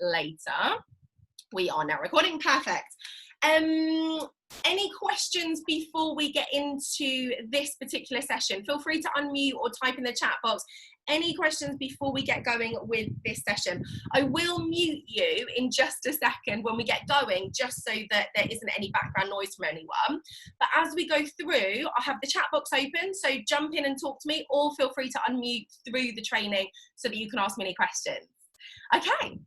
later. We are now recording. Perfect. Any questions before we get into this particular session? Feel free to unmute or type in the chat box. Any questions before we get going with this session? I will mute you in just a second when we get going, just so that there isn't any background noise from anyone. But as we go through, I'll have the chat box open, so jump in and talk to me, or feel free to unmute through the training so that you can ask me any questions. Okay.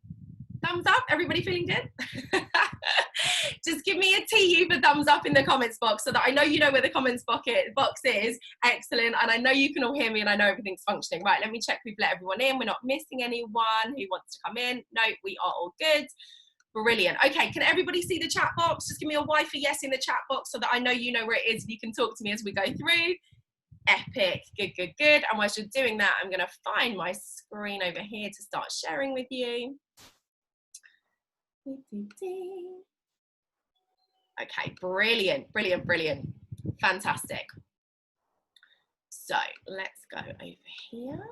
Thumbs up, everybody feeling good? Just give me a TU for thumbs up in the comments box so that I know you know where the comments box is. Excellent. And I know you can all hear me and I know everything's functioning. Right, let me check we've let everyone in. We're not missing anyone who wants to come in. No, we are all good. Brilliant. Okay, can everybody see the chat box? Just give me a Y for yes in the chat box so that I know you know where it is and you can talk to me as we go through. Epic. Good, good, good. And whilst you're doing that, I'm going to find my screen over here to start sharing with you. Okay, brilliant, brilliant, brilliant. Fantastic. So let's go over here.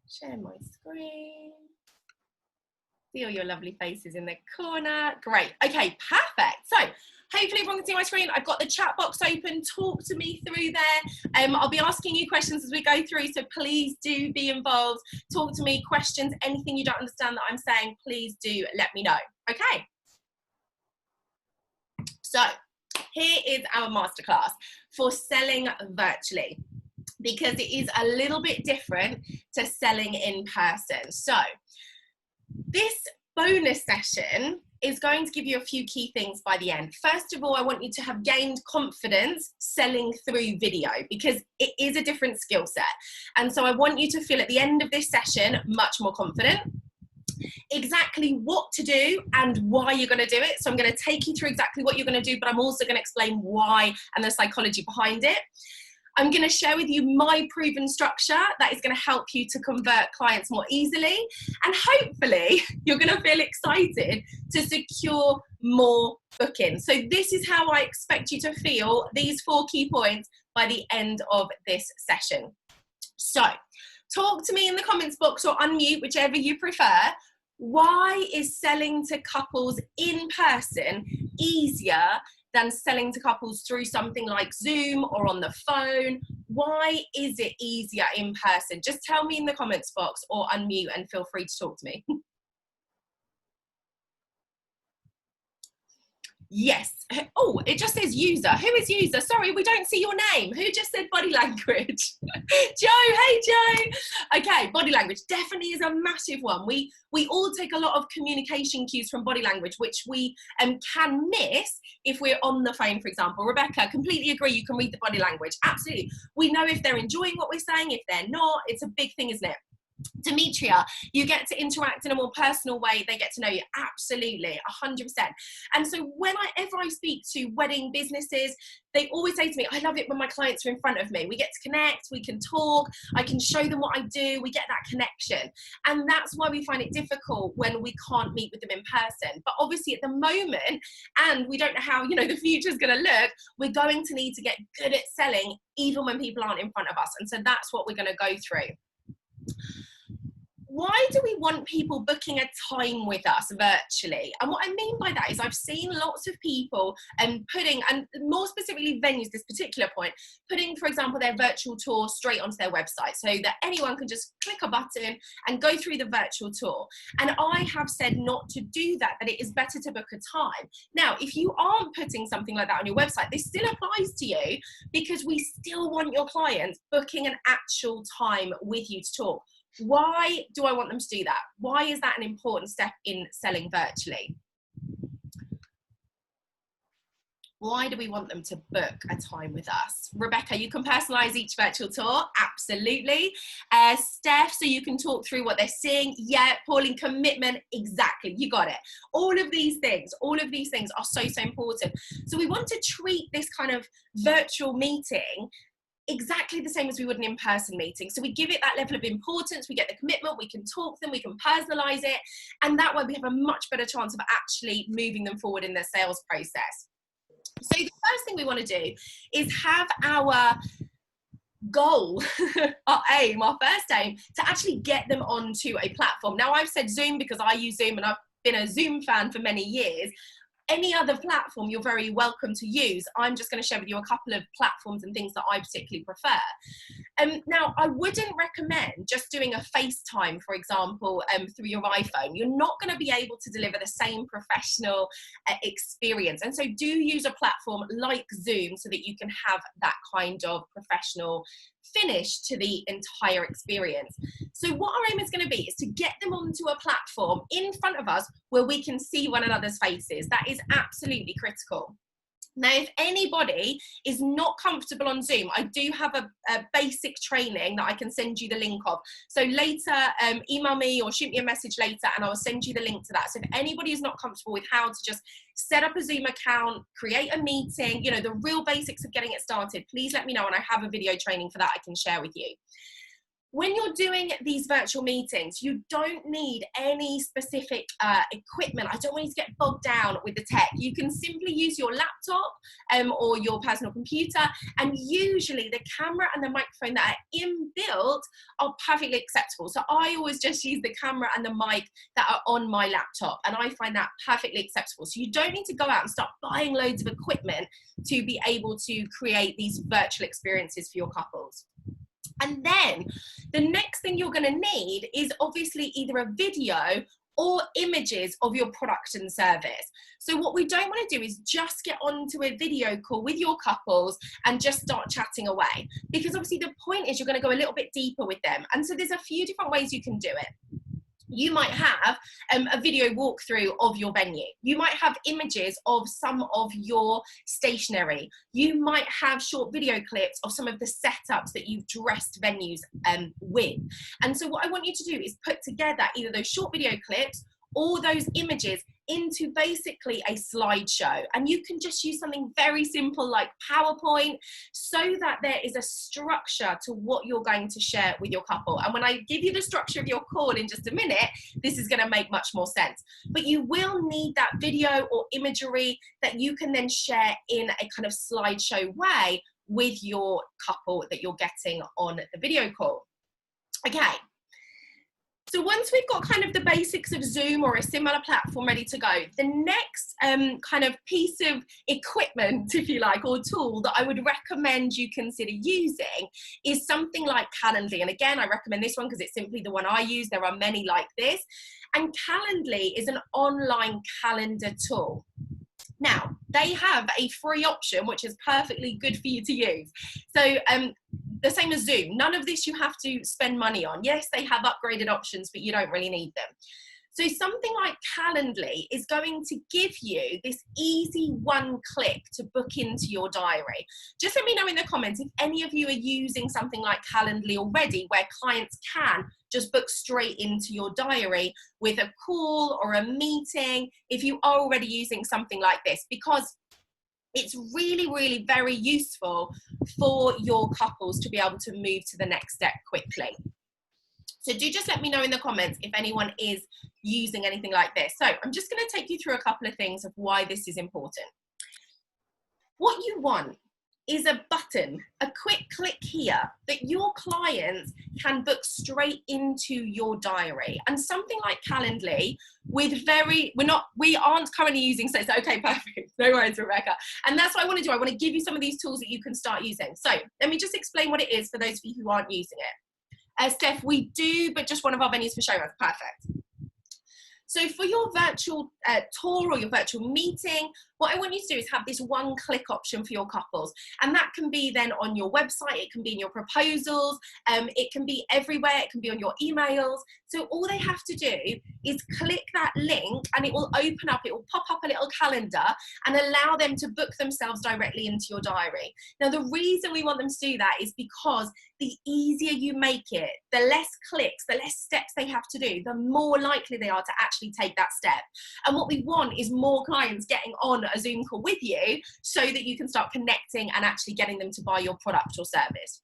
Share my screen. See all your lovely faces in the corner. Great. Okay, perfect. So hopefully everyone can see my screen. I've got the chat box open. Talk to me through there. I'll be asking you questions as we go through, so please do be involved. Talk to me, questions, anything you don't understand that I'm saying, please do let me know. Okay. So here is our masterclass for selling virtually, because it is a little bit different to selling in person. So this bonus session is going to give you a few key things by the end. First of all, I want you to have gained confidence selling through video, because it is a different skill set. And so I want you to feel at the end of this session much more confident, exactly what to do and why you're going to do it. So I'm going to take you through exactly what you're going to do, but I'm also going to explain why and the psychology behind it. I'm going to share with you my proven structure that is going to help you to convert clients more easily. And hopefully you're going to feel excited to secure more bookings. So this is how I expect you to feel, these 4 key points, by the end of this session. So talk to me in the comments box or unmute, whichever you prefer. Why is selling to couples in person easier than selling to couples through something like Zoom or on the phone? Why is it easier in person? Just tell me in the comments box or unmute and feel free to talk to me. Yes. Oh, it just says user. Who is user? Sorry, we don't see your name. Who just said body language? Joe. Hey, Joe. Okay, body language definitely is a massive one. We all take a lot of communication cues from body language, which we can miss if we're on the phone, for example. Rebecca, completely agree. You can read the body language. Absolutely. We know if they're enjoying what we're saying, if they're not. It's a big thing, isn't it? Demetria, you get to interact in a more personal way. They get to know you. Absolutely, 100%. And so whenever I speak to wedding businesses, they always say to me, I love it when my clients are in front of me. We get to connect, we can talk, I can show them what I do, we get that connection. And that's why we find it difficult when we can't meet with them in person. But obviously at the moment, and we don't know how, the future is going to look, we're going to need to get good at selling even when people aren't in front of us. And so that's what we're going to go through. Why do we want people booking a time with us virtually? And what I mean by that is I've seen lots of people putting, and more specifically venues, this particular point, putting, for example, their virtual tour straight onto their website so that anyone can just click a button and go through the virtual tour. And I have said not to do that it is better to book a time. Now, if you aren't putting something like that on your website, this still applies to you, because we still want your clients booking an actual time with you to talk. Why do I want them to do that? Why is that an important step in selling virtually? Why do we want them to book a time with us? Rebecca, you can personalize each virtual tour. Absolutely. Steph, so you can talk through what they're seeing. Yeah, Pauline, commitment. Exactly. You got it. All of these things are so important. So we want to treat this kind of virtual meeting exactly the same as we would an in-person meeting. So we give it that level of importance, we get the commitment, we can talk to them, we can personalize it, and that way we have a much better chance of actually moving them forward in their sales process. So the first thing we want to do is have our goal, our aim, our first aim, to actually get them onto a platform. Now, I've said Zoom because I use Zoom and I've been a Zoom fan for many years. Any other platform you're very welcome to use. I'm just going to share with you a couple of platforms and things that I particularly prefer. Now, I wouldn't recommend just doing a FaceTime, for example, through your iPhone. You're not going to be able to deliver the same professional experience. And so do use a platform like Zoom so that you can have that kind of professional finish to the entire experience. So what our aim is going to be is to get them onto a platform in front of us where we can see one another's faces. That is absolutely critical. Now, if anybody is not comfortable on Zoom, I do have a basic training that I can send you the link of. So later, email me or shoot me a message later and I'll send you the link to that. So if anybody is not comfortable with how to just set up a Zoom account, create a meeting, you know, the real basics of getting it started, please let me know and I have a video training for that I can share with you. When you're doing these virtual meetings, you don't need any specific equipment. I don't want you to get bogged down with the tech. You can simply use your laptop or your personal computer, and usually the camera and the microphone that are inbuilt are perfectly acceptable. So I always just use the camera and the mic that are on my laptop, and I find that perfectly acceptable. So you don't need to go out and start buying loads of equipment to be able to create these virtual experiences for your couples. And then the next thing you're going to need is obviously either a video or images of your product and service. So what we don't want to do is just get onto a video call with your couples and just start chatting away, because obviously the point is you're going to go a little bit deeper with them. And so there's a few different ways you can do it. You might have a video walkthrough of your venue. You might have images of some of your stationery. You might have short video clips of some of the setups that you've dressed venues with. And so what I want you to do is put together either those short video clips or those images into basically a slideshow. And you can just use something very simple like PowerPoint so that there is a structure to what you're going to share with your couple. And when I give you the structure of your call in just a minute, this is going to make much more sense. But you will need that video or imagery that you can then share in a kind of slideshow way with your couple that you're getting on the video call. Okay. So once we've got kind of the basics of Zoom or a similar platform ready to go, the next kind of piece of equipment, if you like, or tool that I would recommend you consider using is something like Calendly. And again, I recommend this one because it's simply the one I use. There are many like this. And Calendly is an online calendar tool. Now, they have a free option, which is perfectly good for you to use. So the same as Zoom, none of this you have to spend money on. Yes, they have upgraded options, but you don't really need them. So something like Calendly is going to give you this easy one click to book into your diary. Just let me know in the comments if any of you are using something like Calendly already, where clients can just book straight into your diary with a call or a meeting, if you are already using something like this, because it's really, really very useful for your couples to be able to move to the next step quickly. So do just let me know in the comments if anyone is using anything like this. So I'm just going to take you through a couple of things of why this is important. What you want is a button, a quick click here that your clients can book straight into your diary. And something like Calendly with we aren't currently using, so it's okay, perfect. No worries, Rebecca. And that's what I want to do. I want to give you some of these tools that you can start using. So let me just explain what it is for those of you who aren't using it. Steph, we do, but just one of our venues for showrooms. Perfect. So for your virtual tour or your virtual meeting, what I want you to do is have this one-click option for your couples. And that can be then on your website, it can be in your proposals, it can be everywhere, it can be on your emails. So all they have to do is click that link and it will open up, it will pop up a little calendar and allow them to book themselves directly into your diary. Now, the reason we want them to do that is because the easier you make it, the less clicks, the less steps they have to do, the more likely they are to actually take that step. And what we want is more clients getting on a Zoom call with you so that you can start connecting and actually getting them to buy your product or service.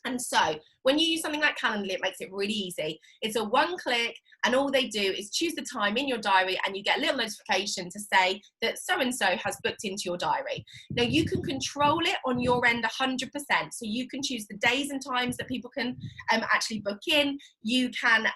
And so when you use something like Calendly, it makes it really easy. It's a one click And all they do is choose the time in your diary, and you get a little notification to say that so-and-so has booked into your diary. Now, you can control it on your end 100%. So you can choose the days and times that people can actually book in. You can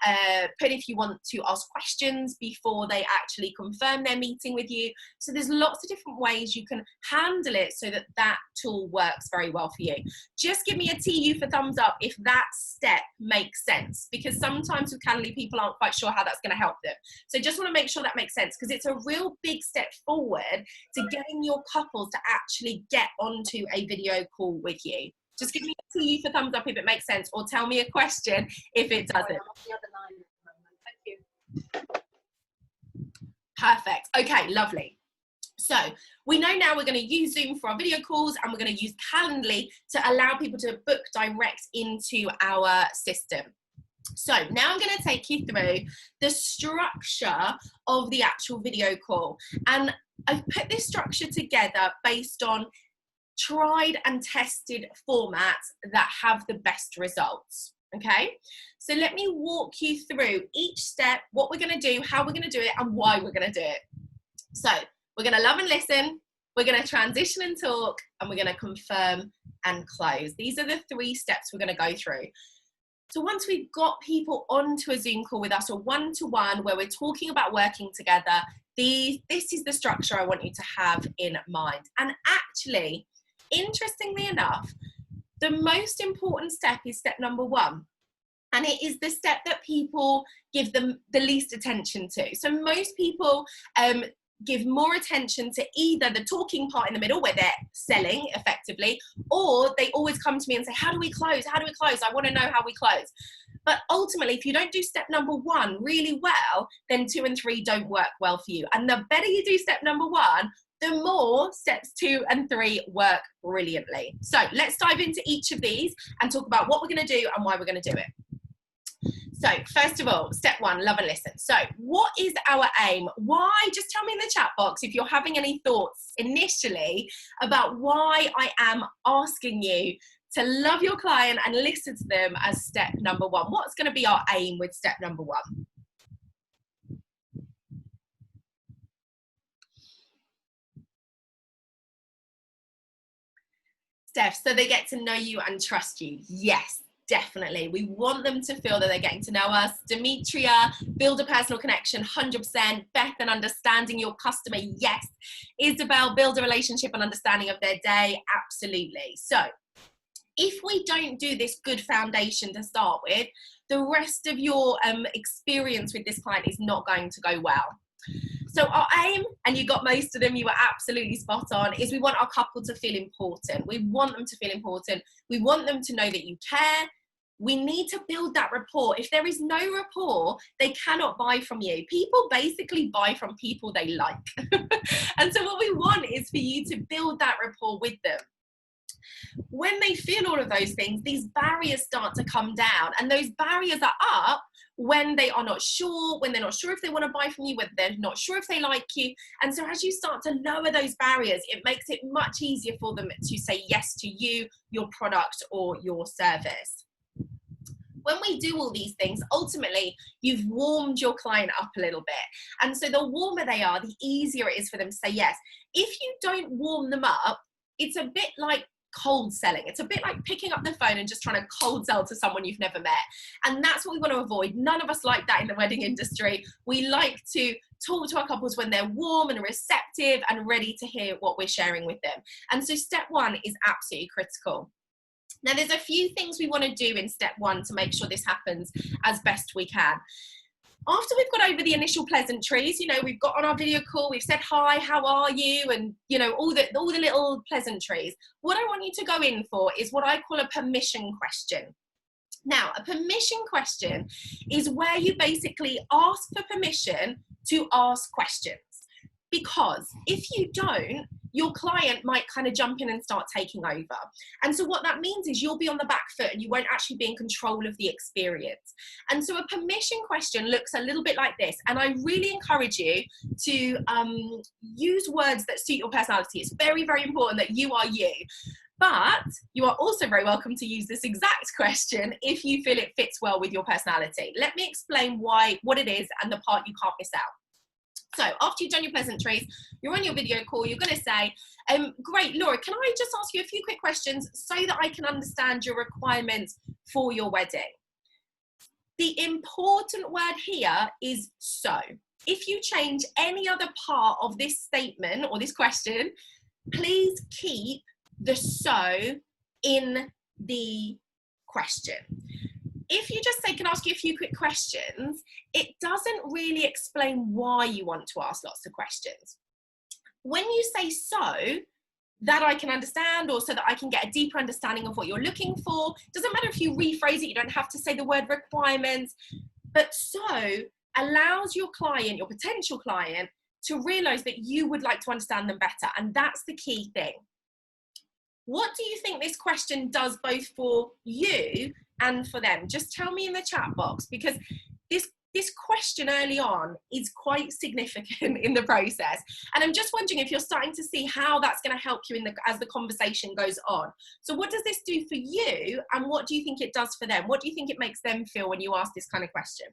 put if you want to ask questions before they actually confirm their meeting with you. So there's lots of different ways you can handle it so that that tool works very well for you. Just give me a TU for thumbs up if that step makes sense, because sometimes with Calendly people aren't quite sure how that's going to help them. So just want to make sure that makes sense, because it's a real big step forward to getting your couples to actually get onto a video call with you. Just give me a TU for thumbs up if it makes sense, or tell me a question if it doesn't. Thank you. Perfect. Okay, lovely. So we know now we're going to use Zoom for our video calls, and we're going to use Calendly to allow people to book direct into our system. So now I'm going to take you through the structure of the actual video call. And I've put this structure together based on tried and tested formats that have the best results. Okay, so let me walk you through each step, what we're going to do, how we're going to do it, and why we're going to do it. So we're going to love and listen, we're going to transition and talk, and we're going to confirm and close. These are the 3 steps we're going to go through. So once we've got people onto a Zoom call with us, or one-to-one, where we're talking about working together, this is the structure I want you to have in mind. And actually, interestingly enough, the most important step is step number 1. And it is the step that people give them the least attention to. So most people give more attention to either the talking part in the middle, where they're selling effectively, or they always come to me and say, how do we close? How do we close? I want to know how we close. But ultimately, if you don't do step number 1 really well, then 2 and 3 don't work well for you. And the better you do step number 1, the more steps 2 and 3 work brilliantly. So let's dive into each of these and talk about what we're going to do and why we're going to do it. So first of all, step 1, love and listen. So what is our aim? Why? Just tell me in the chat box if you're having any thoughts initially about why I am asking you to love your client and listen to them as step number 1. What's going to be our aim with step number 1? Steph, so they get to know you and trust you. Yes, definitely. We want them to feel that they're getting to know us. Demetria, build a personal connection, 100%. Beth, and understanding your customer, yes. Isabel, build a relationship and understanding of their day, absolutely. So if we don't do this good foundation to start with, the rest of your experience with this client is not going to go well. So our aim, and you got most of them, you were absolutely spot on, is we want our couple to feel important. We want them to feel important. We want them to know that you care. We need to build that rapport. If there is no rapport, they cannot buy from you. People basically buy from people they like. And so what we want is for you to build that rapport with them. When they feel all of those things, these barriers start to come down, and those barriers are up when they are not sure, when they're not sure if they want to buy from you, when they're not sure if they like you. And so as you start to lower those barriers, it makes it much easier for them to say yes to you, your product, or your service. When we do all these things, ultimately, you've warmed your client up a little bit. And so the warmer they are, the easier it is for them to say yes. If you don't warm them up, it's a bit like cold selling. It's a bit like picking up the phone and just trying to cold sell to someone you've never met. And that's what we want to avoid. None of us like that in the wedding industry. We like to talk to our couples when they're warm and receptive and ready to hear what we're sharing with them. And so step 1 is absolutely critical. Now, there's a few things we want to do in step 1 to make sure this happens as best we can. After we've got over the initial pleasantries, we've got on our video call, we've said, hi, how are you? And, all the little pleasantries. What I want you to go in for is what I call a permission question. Now, a permission question is where you basically ask for permission to ask questions. Because if you don't, your client might kind of jump in and start taking over. And so what that means is you'll be on the back foot and you won't actually be in control of the experience. And so a permission question looks a little bit like this. And I really encourage you to use words that suit your personality. It's very, very important that you are you. But you are also very welcome to use this exact question if you feel it fits well with your personality. Let me explain what it is and the part you can't miss out. So after you've done your pleasantries, you're on your video call, you're going to say, great, Laura, can I just ask you a few quick questions so that I can understand your requirements for your wedding? The important word here is so. If you change any other part of this statement or this question, please keep the so in the question. If you just say, can I ask you a few quick questions, it doesn't really explain why you want to ask lots of questions. When you say so, that I can understand, or so that I can get a deeper understanding of what you're looking for, doesn't matter if you rephrase it, you don't have to say the word requirements, but so allows your client, your potential client, to realize that you would like to understand them better. And that's the key thing. What do you think this question does both for you and for them? Just tell me in the chat box, because this question early on is quite significant in the process. And I'm just wondering if you're starting to see how that's going to help you as the conversation goes on. So what does this do for you, and what do you think it does for them? What do you think it makes them feel when you ask this kind of question?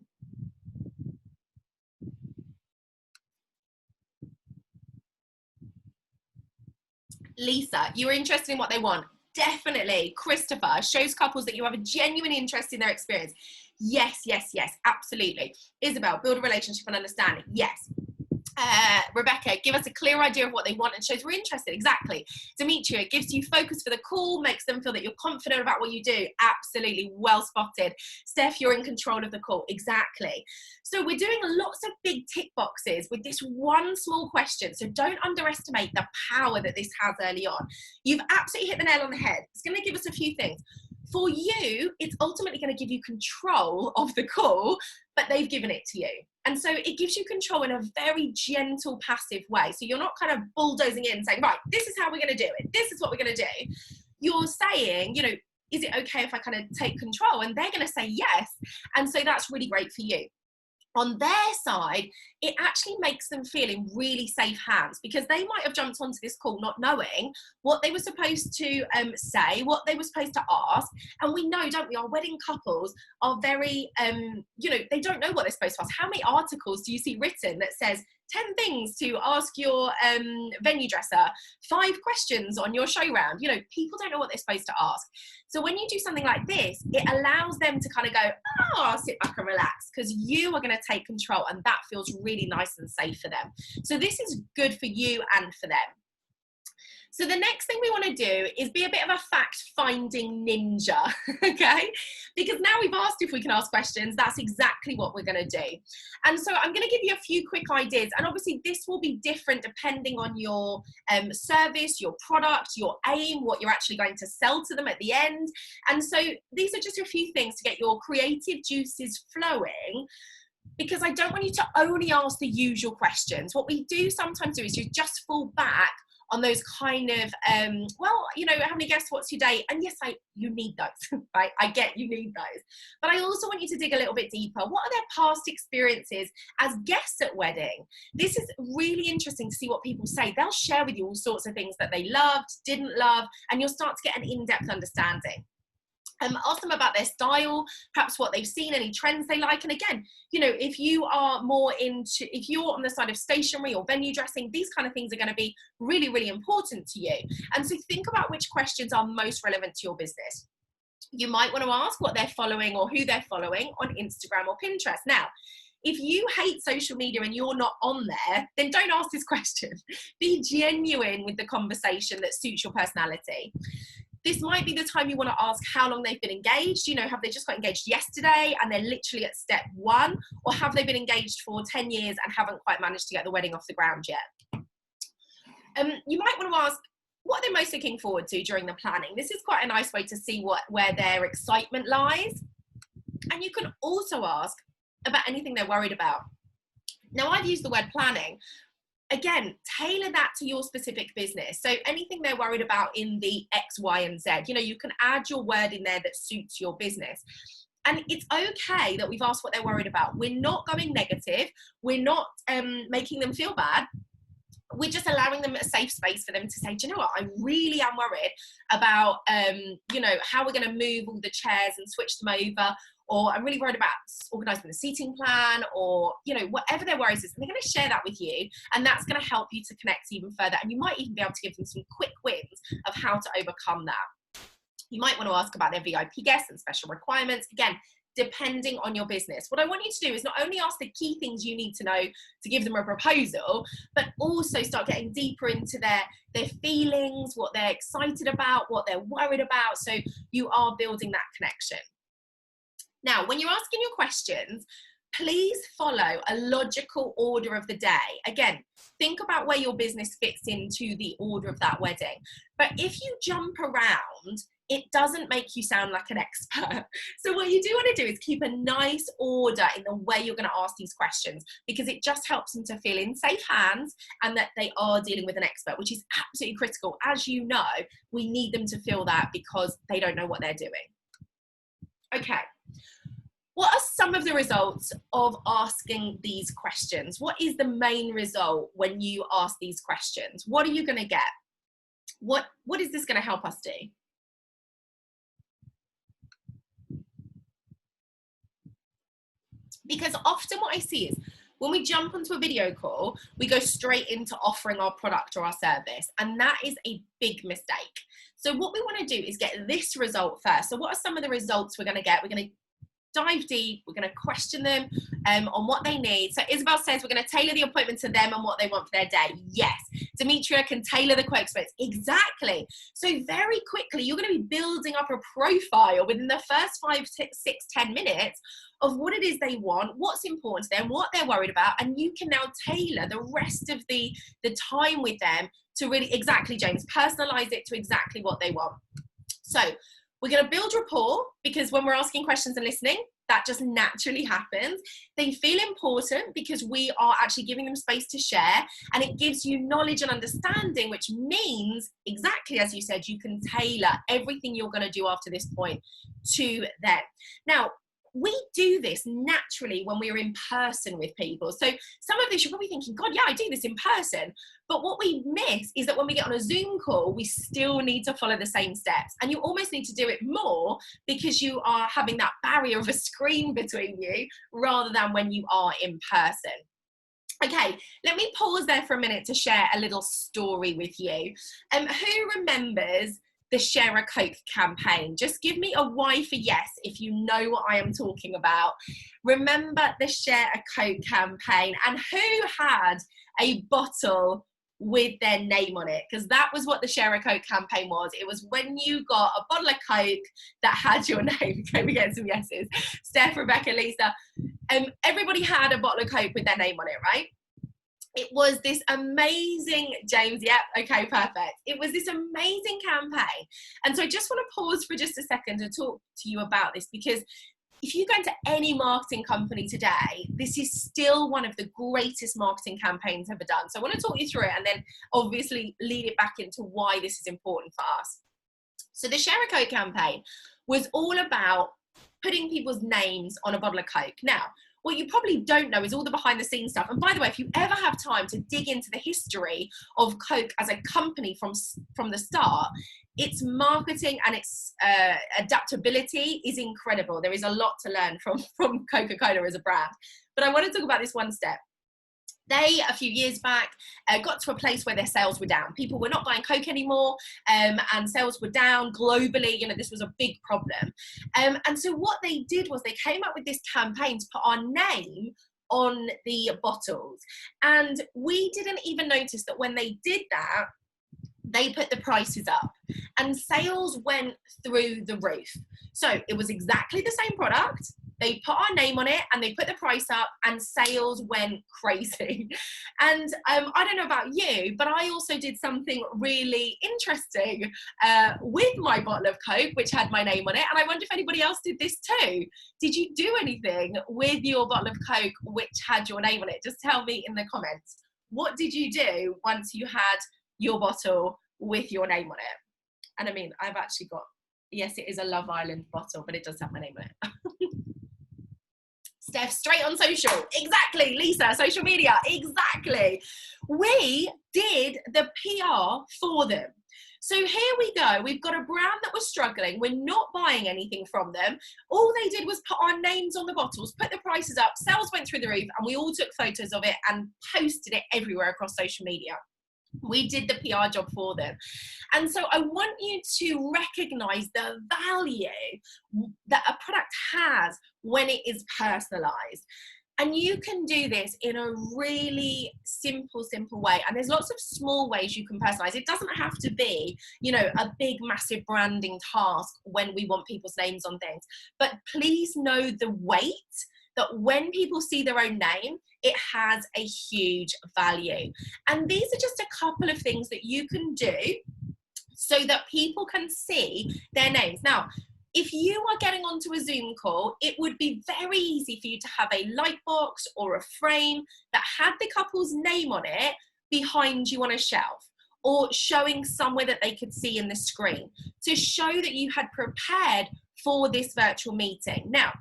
Lisa, you're interested in what they want. Definitely. Christopher, shows couples that you have a genuine interest in their experience. Yes, yes, yes, absolutely. Isabel, build a relationship and understanding. Yes. Rebecca, give us a clear idea of what they want and shows we're interested. Exactly. Demetria, gives you focus for the call, makes them feel that you're confident about what you do. Absolutely. Well spotted. Steph, you're in control of the call. Exactly. So we're doing lots of big tick boxes with this one small question. So don't underestimate the power that this has early on. You've absolutely hit the nail on the head. It's going to give us a few things. For you, it's ultimately going to give you control of the call, but they've given it to you. And so it gives you control in a very gentle, passive way. So you're not kind of bulldozing in saying, right, this is how we're going to do it. This is what we're going to do. You're saying, you know, is it okay if I kind of take control? And they're going to say yes. And so that's really great for you. On their side, it actually makes them feel in really safe hands, because they might have jumped onto this call not knowing what they were supposed to say, what they were supposed to ask. And we know, don't we, our wedding couples are very, you know, they don't know what they're supposed to ask. How many articles do you see written that says 10 things to ask your venue dresser, 5 questions on your show round? You know, people don't know what they're supposed to ask. So when you do something like this, it allows them to kind of go, oh, I'll sit back and relax, because you are going to take control, and that feels really nice and safe for them. So this is good for you and for them. So the next thing we want to do is be a bit of a fact-finding ninja, okay? Because now we've asked if we can ask questions, that's exactly what we're going to do. And so I'm going to give you a few quick ideas, and obviously this will be different depending on your service, your product, your aim, what you're actually going to sell to them at the end. And so these are just a few things to get your creative juices flowing, because I don't want you to only ask the usual questions. What we do sometimes do is you just fall back on those kind of, well, you know, how many guests, what's your date? And yes, you need those, right? I get you need those. But I also want you to dig a little bit deeper. What are their past experiences as guests at wedding? This is really interesting to see what people say. They'll share with you all sorts of things that they loved, didn't love, and you'll start to get an in-depth understanding. Ask them about their style, perhaps what they've seen, any trends they like. And again, you know, if you are more into, if you're on the side of stationery or venue dressing, these kind of things are going to be really, really important to you. And so think about which questions are most relevant to your business. You might want to ask what they're following or who they're following on Instagram or Pinterest. Now, if you hate social media and you're not on there, then don't ask this question. Be genuine with the conversation that suits your personality. This might be the time you want to ask how long they've been engaged. You know, have they just got engaged yesterday and they're literally at step 1? Or have they been engaged for 10 years and haven't quite managed to get the wedding off the ground yet? You might want to ask, what are they most looking forward to during the planning? This is quite a nice way to see where their excitement lies. And you can also ask about anything they're worried about. Now, I've used the word planning. Again, tailor that to your specific business. So anything they're worried about in the X, Y, and Z, you know, you can add your word in there that suits your business. And it's okay that we've asked what they're worried about. We're not going negative. We're not making them feel bad. we're just allowing them a safe space for them to say, do you know what, I really am worried about, you know, how we're going to move all the chairs and switch them over, or I'm really worried about organising the seating plan, or, you know, whatever their worries is. And they're going to share that with you, and that's going to help you to connect even further. And you might even be able to give them some quick wins of how to overcome that. You might want to ask about their VIP guests and special requirements. Again, depending on your business. What I want you to do is not only ask the key things you need to know to give them a proposal, but also start getting deeper into their feelings, what they're excited about, what they're worried about. So you are building that connection. Now, when you're asking your questions, please follow a logical order of the day. Again, think about where your business fits into the order of that wedding. But if you jump around, it doesn't make you sound like an expert. So what you do want to do is keep a nice order in the way you're going to ask these questions, because it just helps them to feel in safe hands and that they are dealing with an expert, which is absolutely critical. As you know, we need them to feel that because they don't know what they're doing. Okay. What are some of the results of asking these questions? What is the main result when you ask these questions? What are you going to get? What is this going to help us do? Because often what I see is when we jump onto a video call, we go straight into offering our product or our service, and that is a big mistake. So what we want to do is get this result first. So what are some of the results we're going to get? We're going to dive deep, we're going to question them on what they need. So Isabel says we're going to tailor the appointment to them and what they want for their day. Yes. Demetria can tailor the quote experience. Exactly. So very quickly, you're going to be building up a profile within the first 5, 6, 10 minutes of what it is they want, what's important to them, what they're worried about, and you can now tailor the rest of the time with them to really, exactly, James, personalize it to exactly what they want. So we're going to build rapport, because when we're asking questions and listening, that just naturally happens. They feel important because we are actually giving them space to share, and it gives you knowledge and understanding, which means, exactly as you said, you can tailor everything you're going to do after this point to them. Now, we do this naturally when we're in person with people. So some of this you're probably thinking, God, yeah, I do this in person. But what we miss is that when we get on a Zoom call, we still need to follow the same steps. And you almost need to do it more because you are having that barrier of a screen between you rather than when you are in person. Okay, let me pause there for a minute to share a little story with you. Who remembers the Share a Coke campaign? Just give me a Y for yes if you know what I am talking about. Remember the Share a Coke campaign, and who had a bottle with their name on it? Because that was what the Share a Coke campaign was. It was when you got a bottle of Coke that had your name. Can we get some yeses? Steph, Rebecca, Lisa. Everybody had a bottle of Coke with their name on it, right? It was this amazing, James, yep, okay, perfect. It was this amazing campaign. And so I just want to pause for just a second to talk to you about this, because if you go into any marketing company today, this is still one of the greatest marketing campaigns ever done. So I want to talk you through it and then obviously lead it back into why this is important for us. So the Share a Coke campaign was all about putting people's names on a bottle of Coke. Now, what you probably don't know is all the behind the scenes stuff. And by the way, if you ever have time to dig into the history of Coke as a company from the start, its marketing and its adaptability is incredible. There is a lot to learn from Coca-Cola as a brand. But I want to talk about this one step. They, a few years back, got to a place where their sales were down. People were not buying Coke anymore, and sales were down globally. You know, this was a big problem. And so what they did was they came up with this campaign to put our name on the bottles. And we didn't even notice that when they did that, they put the prices up and sales went through the roof. So it was exactly the same product. They put our name on it and they put the price up and sales went crazy. And I don't know about you, but I also did something really interesting with my bottle of Coke, which had my name on it. And I wonder if anybody else did this too. Did you do anything with your bottle of Coke which had your name on it? Just tell me in the comments. What did you do once you had your bottle with your name on it? And I mean, I've actually got, yes, it is a Love Island bottle, but it does have my name on it. Steph, straight on social. Exactly. Lisa, social media. Exactly. We did the PR for them. So here we go. We've got a brand that was struggling. We're not buying anything from them. All they did was put our names on the bottles, put the prices up, sales went through the roof, and we all took photos of it and posted it everywhere across social media. We did the PR job for them. And so I want you to recognize the value that a product has when it is personalized. And you can do this in a really simple way. And there's lots of small ways you can personalize. It doesn't have to be, you know, a big, massive branding task when we want people's names on things. But please know the weight that when people see their own name, it has a huge value. And these are just a couple of things that you can do so that people can see their names. Now, if you are getting onto a Zoom call, it would be very easy for you to have a light box or a frame that had the couple's name on it behind you on a shelf, or showing somewhere that they could see in the screen to show that you had prepared for this virtual meeting. Now,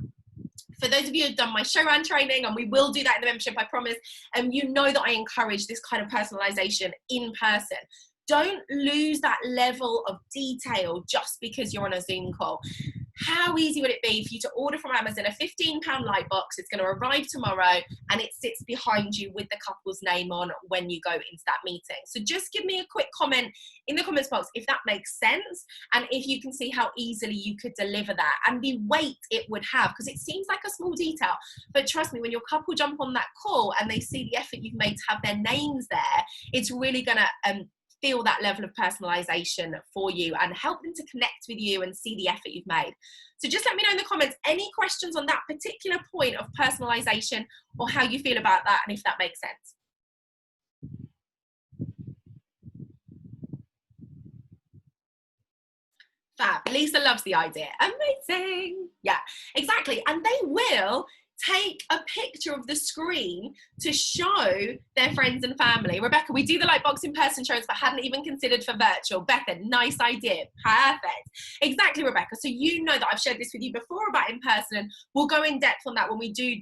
for those of you who've done my show round training, and we will do that in the membership, I promise, you know that I encourage this kind of personalization in person. Don't lose that level of detail just because you're on a Zoom call. How easy would it be for you to order from Amazon a £15 light box? It's going to arrive tomorrow and it sits behind you with the couple's name on when you go into that meeting. So just give me a quick comment in the comments box if that makes sense, and if you can see how easily you could deliver that and the weight it would have, because it seems like a small detail, but trust me, when your couple jump on that call and they see the effort you've made to have their names there, it's really going to feel that level of personalization for you and help them to connect with you and see the effort you've made. So just let me know in the comments any questions on that particular point of personalization, or how you feel about that, and if that makes sense. Fab. Lisa loves the idea. Amazing. Yeah, exactly. And they will take a picture of the screen to show their friends and family. Rebecca, we do the Lightbox in-person shows, but hadn't even considered for virtual. Becca, nice idea. Perfect. Exactly, Rebecca. So you know that I've shared this with you before about in-person, and we'll go in depth on that when we do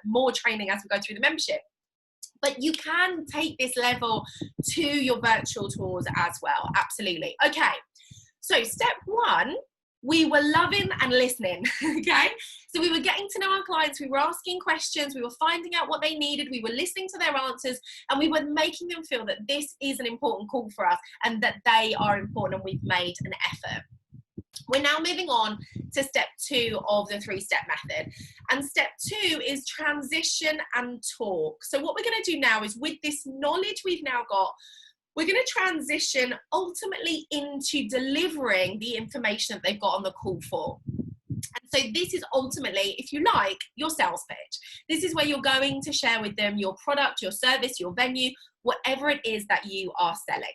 more training as we go through the membership. But you can take this level to your virtual tours as well. Absolutely. Okay. So step one, we were loving and listening, okay? So we were getting to know our clients, we were asking questions, we were finding out what they needed, we were listening to their answers, and we were making them feel that this is an important call for us and that they are important and we've made an effort. We're now moving on to step 2 of the 3-step method. And step 2 is transition and talk. So what we're going to do now is, with this knowledge we've now got, we're going to transition ultimately into delivering the information that they've got on the call for. And so this is ultimately, if you like, your sales pitch. This is where you're going to share with them your product, your service, your venue, whatever it is that you are selling.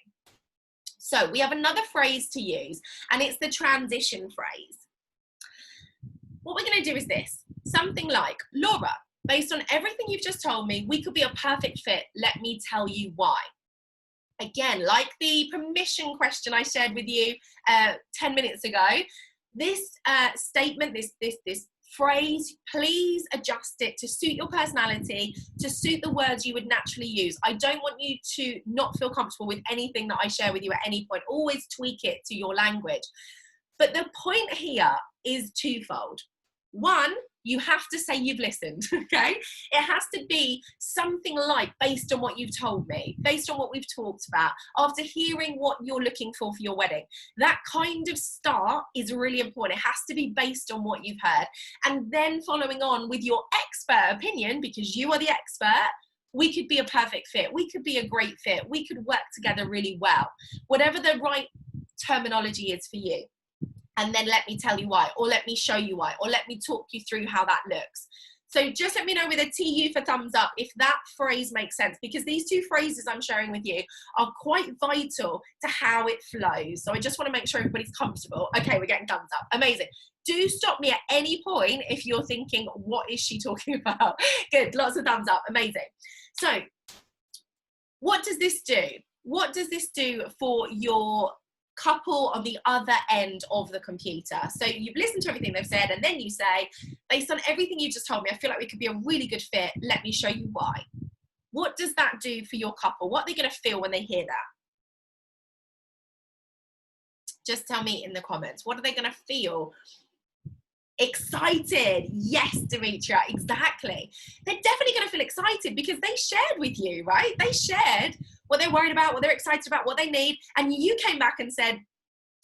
So we have another phrase to use, and it's the transition phrase. What we're going to do is this. Something like, Laura, based on everything you've just told me, we could be a perfect fit. Let me tell you why. Again, like the permission question I shared with you 10 minutes ago, this statement, this phrase, please adjust it to suit your personality, to suit the words you would naturally use. I don't want you to not feel comfortable with anything that I share with you at any point. Always tweak it to your language. But the point here is twofold. One, you have to say you've listened, okay? It has to be something like, based on what you've told me, based on what we've talked about, after hearing what you're looking for your wedding. That kind of start is really important. It has to be based on what you've heard. And then following on with your expert opinion, because you are the expert, we could be a perfect fit. We could be a great fit. We could work together really well. Whatever the right terminology is for you. And then let me tell you why, or let me show you why, or let me talk you through how that looks. So just let me know with a TU for thumbs up if that phrase makes sense, because these 2 phrases I'm sharing with you are quite vital to how it flows. So I just want to make sure everybody's comfortable. Okay, we're getting thumbs up. Amazing. Do stop me at any point if you're thinking, what is she talking about? Good, lots of thumbs up. Amazing. So what does this do? What does this do for your couple on the other end of the computer. So you've listened to everything they've said, and then you say, based on everything you just told me, I feel like we could be a really good fit. Let me show you why. What does that do for your couple? What are they going to feel when they hear that? Just tell me in the comments. What are they going to feel? Excited. Yes, Demetria, exactly. They're definitely going to feel excited because they shared with you, right? They shared what they're worried about, what they're excited about, what they need. And you came back and said,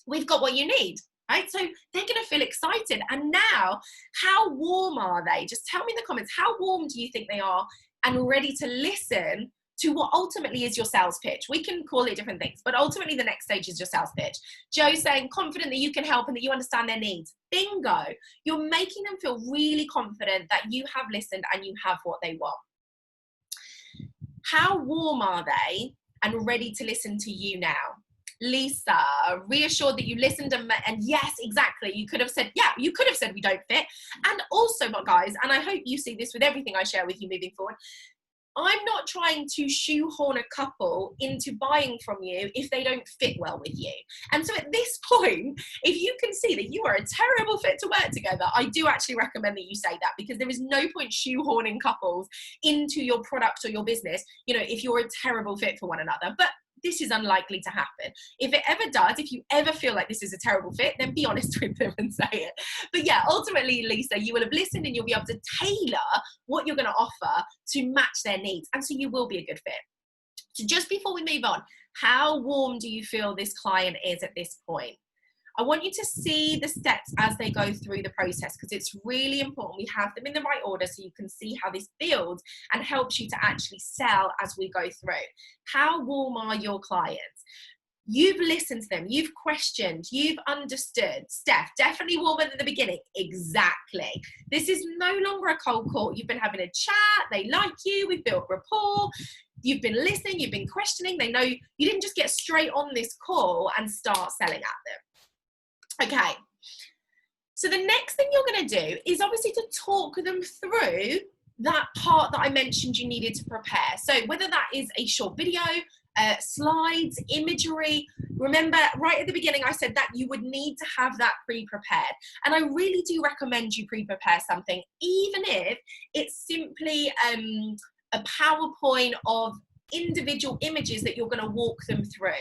we've got what you need, right? So they're going to feel excited. And now, how warm are they? Just tell me in the comments, how warm do you think they are and ready to listen to what ultimately is your sales pitch? We can call it different things, but ultimately the next stage is your sales pitch. Joe saying, confident that you can help and that you understand their needs. Bingo. You're making them feel really confident that you have listened and you have what they want. How warm are they and ready to listen to you now? Lisa, reassured that you listened and yes, exactly. You could have said, yeah, you could have said we don't fit. And also, guys, and I hope you see this with everything I share with you moving forward, I'm not trying to shoehorn a couple into buying from you if they don't fit well with you. And so at this point, if you can see that you are a terrible fit to work together, I do actually recommend that you say that, because there is no point shoehorning couples into your product or your business, you know, if you're a terrible fit for one another. But this is unlikely to happen. If it ever does, if you ever feel like this is a terrible fit, then be honest with them and say it. But yeah, ultimately, Lisa, you will have listened and you'll be able to tailor what you're going to offer to match their needs. And so you will be a good fit. So just before we move on, how warm do you feel this client is at this point? I want you to see the steps as they go through the process, because it's really important we have them in the right order so you can see how this builds and helps you to actually sell as we go through. How warm are your clients? You've listened to them, you've questioned, you've understood. Steph, definitely warmer than the beginning. Exactly. This is no longer a cold call. You've been having a chat, they like you, we've built rapport, you've been listening, you've been questioning, they know you didn't just get straight on this call and start selling at them. Okay, so the next thing you're going to do is obviously to talk them through that part that I mentioned you needed to prepare. So whether that is a short video, slides, imagery, remember right at the beginning I said that you would need to have that pre-prepared. And I really do recommend you pre-prepare something, even if it's simply a PowerPoint of individual images that you're going to walk them through.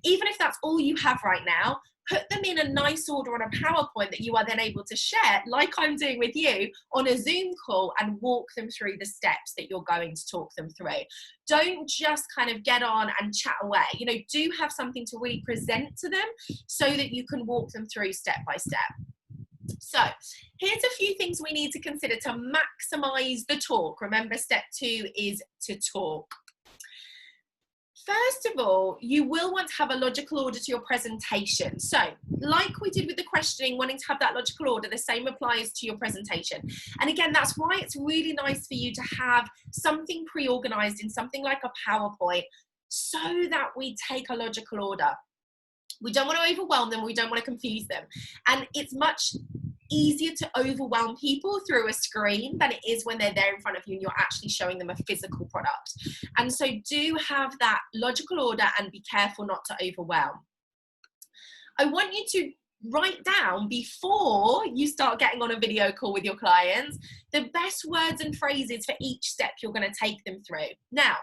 Even if that's all you have right now, put them in a nice order on a PowerPoint that you are then able to share, like I'm doing with you, on a Zoom call and walk them through the steps that you're going to talk them through. Don't just kind of get on and chat away. You know, do have something to really present to them so that you can walk them through step by step. So here's a few things we need to consider to maximize the talk. Remember, step 2 is to talk. First of all, you will want to have a logical order to your presentation. So, like we did with the questioning, wanting to have that logical order, the same applies to your presentation. And again, that's why it's really nice for you to have something pre-organized in something like a PowerPoint so that we take a logical order. We don't want to overwhelm them. We don't want to confuse them. And it's much easier to overwhelm people through a screen than it is when they're there in front of you and you're actually showing them a physical product. And so do have that logical order and be careful not to overwhelm. I want you to write down, before you start getting on a video call with your clients, the best words and phrases for each step you're going to take them through. Now,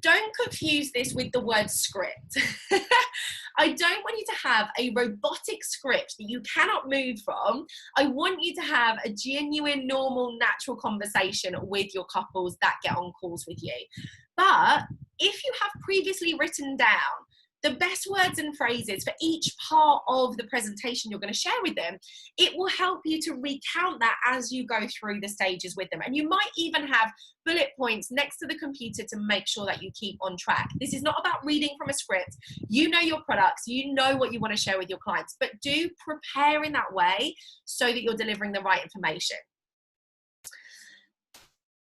don't confuse this with the word script. I don't want you to have a robotic script that you cannot move from. I want you to have a genuine, normal, natural conversation with your couples that get on calls with you. But if you have previously written down the best words and phrases for each part of the presentation you're going to share with them, it will help you to recount that as you go through the stages with them. And you might even have bullet points next to the computer to make sure that you keep on track. This is not about reading from a script. You know your products, you know what you want to share with your clients, but do prepare in that way so that you're delivering the right information.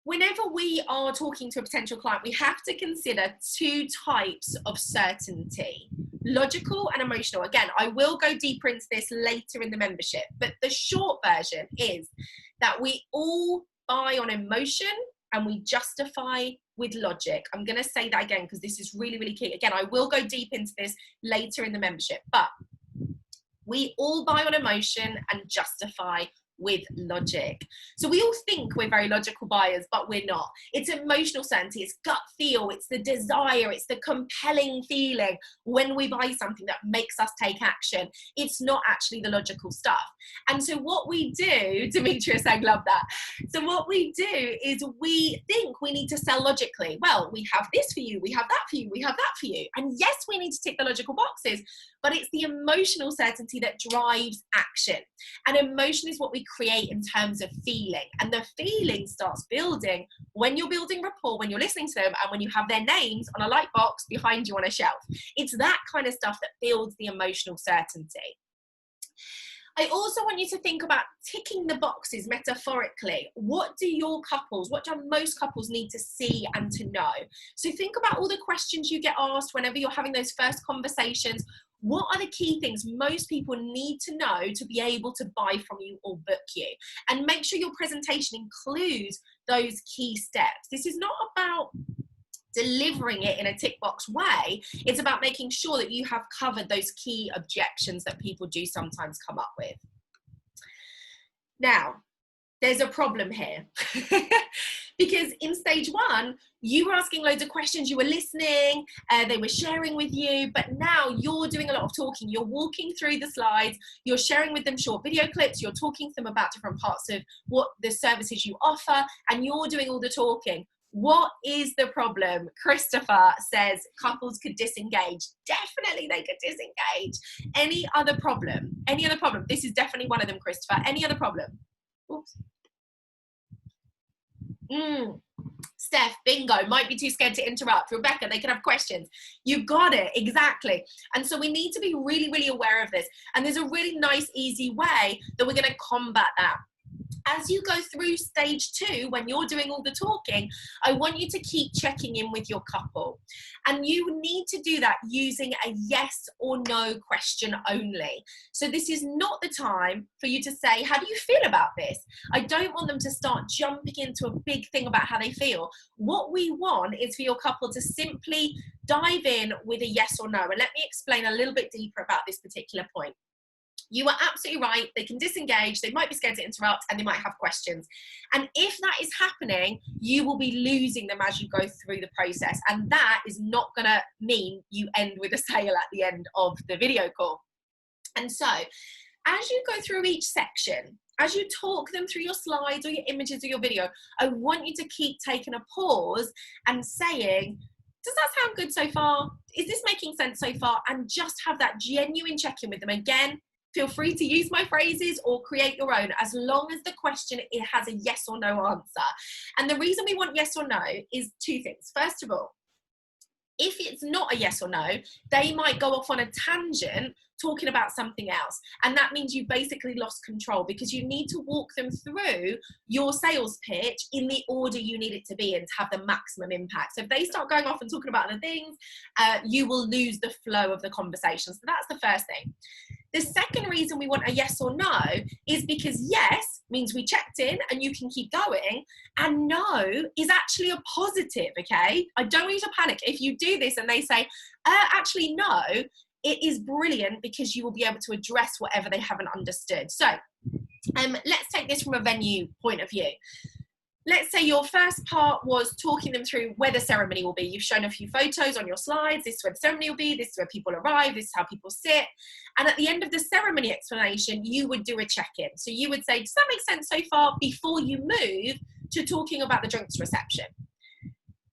Whenever we are talking to a potential client, we have to consider 2 types of certainty: logical and emotional. Again, I will go deeper into this later in the membership, but the short version is that we all buy on emotion and we justify with logic. I'm going to say that again because this is really, really key. Again, I will go deep into this later in the membership, but we all buy on emotion and justify with logic. So we all think we're very logical buyers, but we're not. It's emotional certainty, it's gut feel, it's the desire, it's the compelling feeling when we buy something that makes us take action. It's not actually the logical stuff. And so what we do, Demetrius, I love that. So what we do is we think we need to sell logically. Well, we have this for you, we have that for you, we have that for you. And yes, we need to tick the logical boxes, but it's the emotional certainty that drives action. And emotion is what we create in terms of feeling. And the feeling starts building when you're building rapport, when you're listening to them, and when you have their names on a light box behind you on a shelf. It's that kind of stuff that builds the emotional certainty. I also want you to think about ticking the boxes metaphorically. What do most couples need to see and to know? So think about all the questions you get asked whenever you're having those first conversations. What are the key things most people need to know to be able to buy from you or book you? And make sure your presentation includes those key steps. This is not about delivering it in a tick box way. It's about making sure that you have covered those key objections that people do sometimes come up with. Now, there's a problem here. Because in stage one, you were asking loads of questions, you were listening, they were sharing with you, but now you're doing a lot of talking. You're walking through the slides, you're sharing with them short video clips, you're talking to them about different parts of what the services you offer, and you're doing all the talking. What is the problem? Christopher says couples could disengage. Definitely they could disengage. Any other problem? Any other problem? This is definitely one of them, Christopher. Any other problem? Oops. Steph, bingo, might be too scared to interrupt. Rebecca, they can have questions. You got it, exactly. And so we need to be really, really aware of this. And there's a really nice, easy way that we're going to combat that. As you go through stage 2, when you're doing all the talking, I want you to keep checking in with your couple. And you need to do that using a yes or no question only. So this is not the time for you to say, how do you feel about this? I don't want them to start jumping into a big thing about how they feel. What we want is for your couple to simply dive in with a yes or no. And let me explain a little bit deeper about this particular point. You are absolutely right. They can disengage. They might be scared to interrupt and they might have questions. And if that is happening, you will be losing them as you go through the process. And that is not going to mean you end with a sale at the end of the video call. And so as you go through each section, as you talk them through your slides or your images or your video, I want you to keep taking a pause and saying, does that sound good so far? Is this making sense so far? And just have that genuine check-in with them. Again, feel free to use my phrases or create your own, as long as the question, it has a yes or no answer. And the reason we want yes or no is 2 things. First of all, if it's not a yes or no, they might go off on a tangent talking about something else. And that means you basically lost control, because you need to walk them through your sales pitch in the order you need it to be in to have the maximum impact. So if they start going off and talking about other things, you will lose the flow of the conversation. So that's the first thing. The second reason we want a yes or no is because yes means we checked in and you can keep going, and no is actually a positive, okay? I don't want you to panic. If you do this and they say, actually no, it is brilliant, because you will be able to address whatever they haven't understood. So let's take this from a venue point of view. Let's say your first part was talking them through where the ceremony will be. You've shown a few photos on your slides. This is where the ceremony will be. This is where people arrive. This is how people sit. And at the end of the ceremony explanation, you would do a check-in. So you would say, does that make sense so far? Before you move to talking about the drinks reception.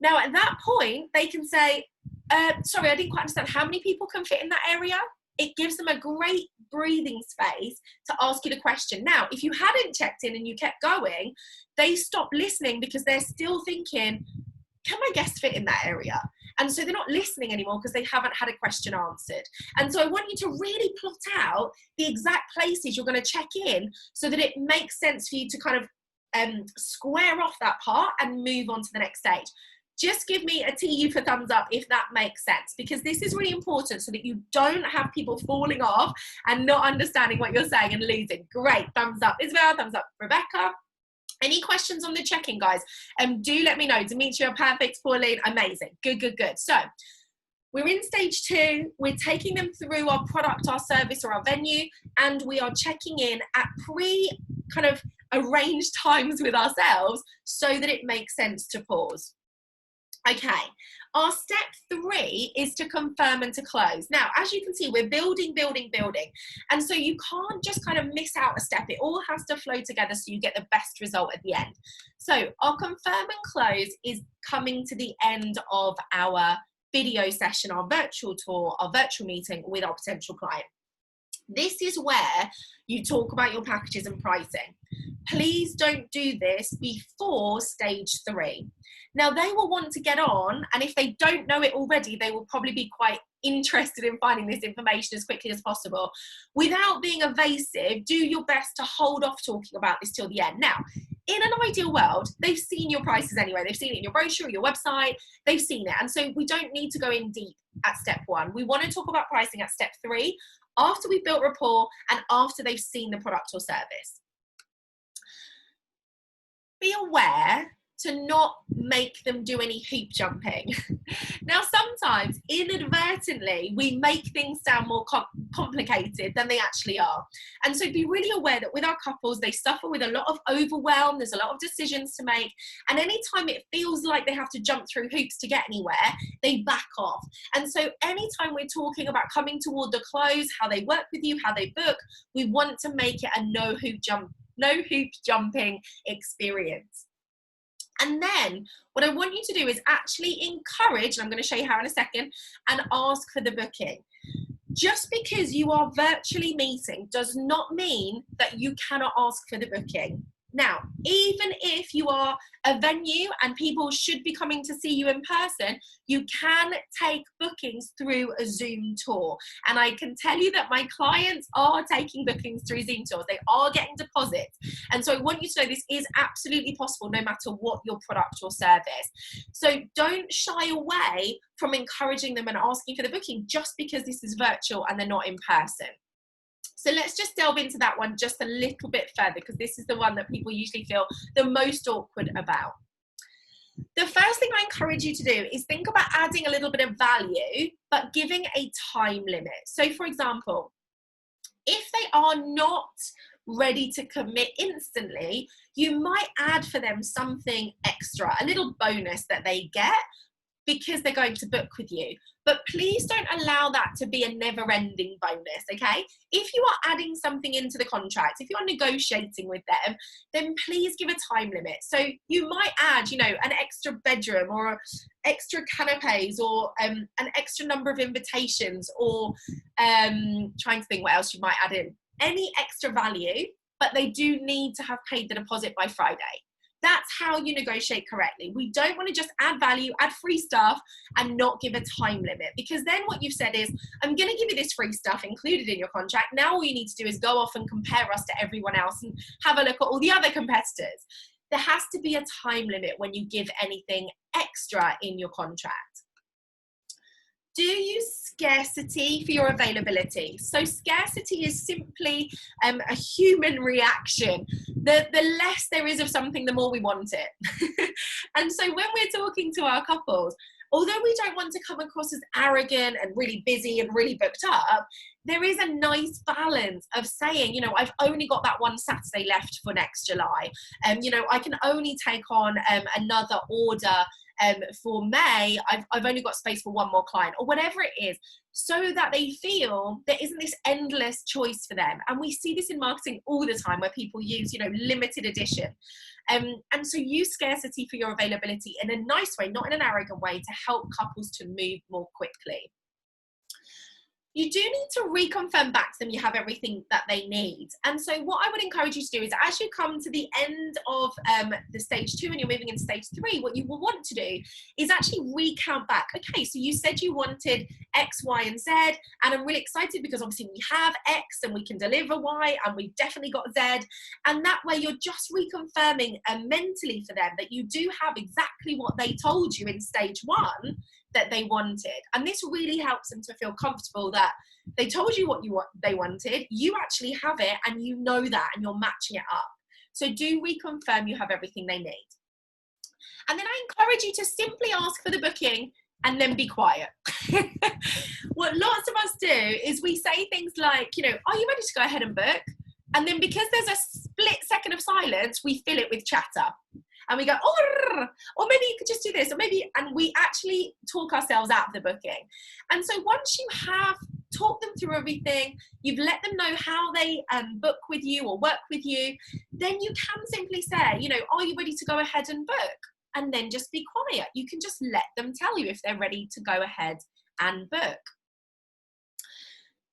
Now, at that point, they can say, sorry, I didn't quite understand. How many people can fit in that area? It gives them a great breathing space to ask you the question. Now, if you hadn't checked in and you kept going, they stop listening because they're still thinking, can my guest fit in that area? And so they're not listening anymore because they haven't had a question answered. And so I want you to really plot out the exact places you're going to check in so that it makes sense for you to kind of square off that part and move on to the next stage. Just give me a TU for thumbs up if that makes sense, because this is really important so that you don't have people falling off and not understanding what you're saying and losing. Great, thumbs up. Isabel, thumbs up. Rebecca, Any questions on the check-in, guys? Do let me know. Demetria, perfect. Pauline, amazing. Good, good, good. So we're in stage 2. We're taking them through our product, our service, or our venue, and we are checking in at kind of arranged times with ourselves so that it makes sense to pause. Okay, our step 3 is to confirm and to close. Now, as you can see, we're building. And so you can't just kind of miss out a step. It all has to flow together so you get the best result at the end. So our confirm and close is coming to the end of our video session, our virtual tour, our virtual meeting with our potential client. This is where you talk about your packages and pricing. Please don't do this before stage 3. Now, they will want to get on, and if they don't know it already, they will probably be quite interested in finding this information as quickly as possible. Without being evasive, do your best to hold off talking about this till the end. Now, in an ideal world, they've seen your prices anyway. They've seen it in your brochure, your website, they've seen it. And so we don't need to go in deep at step 1. We want to talk about pricing at step 3, after we've built rapport and after they've seen the product or service. Be aware to not make them do any hoop jumping. Now, sometimes inadvertently, we make things sound more complicated than they actually are. And so be really aware that with our couples, they suffer with a lot of overwhelm. There's a lot of decisions to make. And anytime it feels like they have to jump through hoops to get anywhere, they back off. And so anytime we're talking about coming toward the close, how they work with you, how they book, we want to make it a no hoop jumping experience. And then what I want you to do is actually encourage, and I'm going to show you how in a second, and ask for the booking. Just because you are virtually meeting does not mean that you cannot ask for the booking. Now, even if you are a venue and people should be coming to see you in person, you can take bookings through a Zoom tour. And I can tell you that my clients are taking bookings through Zoom tours. They are getting deposits. And so I want you to know this is absolutely possible no matter what your product or service. So don't shy away from encouraging them and asking for the booking just because this is virtual and they're not in person. So let's just delve into that one just a little bit further, because this is the one that people usually feel the most awkward about. The first thing I encourage you to do is think about adding a little bit of value, but giving a time limit. So for example, if they are not ready to commit instantly, you might add for them something extra, a little bonus that they get because they're going to book with you. But please don't allow that to be a never-ending bonus, okay? If you are adding something into the contract, if you are negotiating with them, then please give a time limit. So you might add, you know, an extra bedroom or extra canapes or an extra number of invitations or trying to think what else you might add in. Any extra value, but they do need to have paid the deposit by Friday. That's how you negotiate correctly. We don't want to just add value, add free stuff, and not give a time limit, because then what you've said is, I'm going to give you this free stuff included in your contract. Now all you need to do is go off and compare us to everyone else and have a look at all the other competitors. There has to be a time limit when you give anything extra in your contract. Do use scarcity for your availability. So scarcity is simply a human reaction. The less there is of something, the more we want it. And so when we're talking to our couples, although we don't want to come across as arrogant and really busy and really booked up, there is a nice balance of saying, you know, I've only got that one Saturday left for next July. You know, I can only take on another order for May. I've only got space for one more client, or whatever it is, so that they feel there isn't this endless choice for them. And we see this in marketing all the time, where people use, you know, limited edition. And so use scarcity for your availability in a nice way, not in an arrogant way, to help couples to move more quickly. You do need to reconfirm back to them you have everything that they need. And so what I would encourage you to do is, as you come to the end of the stage 2 and you're moving into stage 3, what you will want to do is actually recount back. Okay, so you said you wanted X, Y, and Z, and I'm really excited because obviously we have X and we can deliver Y, and we've definitely got Z. And that way you're just reconfirming mentally for them that you do have exactly what they told you in stage 1 that they wanted. And this really helps them to feel comfortable that they told you what they wanted, you actually have it, and you know that, and you're matching it up. So do reconfirm you have everything they need. And then I encourage you to simply ask for the booking and then be quiet. What lots of us do is we say things like, you know, are you ready to go ahead and book? And then because there's a split second of silence, we fill it with chatter. And we go, oh, or maybe you could just do this, or maybe, and we actually talk ourselves out of the booking. And so once you have talked them through everything, you've let them know how they book with you or work with you, then you can simply say, you know, are you ready to go ahead and book? And then just be quiet. You can just let them tell you if they're ready to go ahead and book.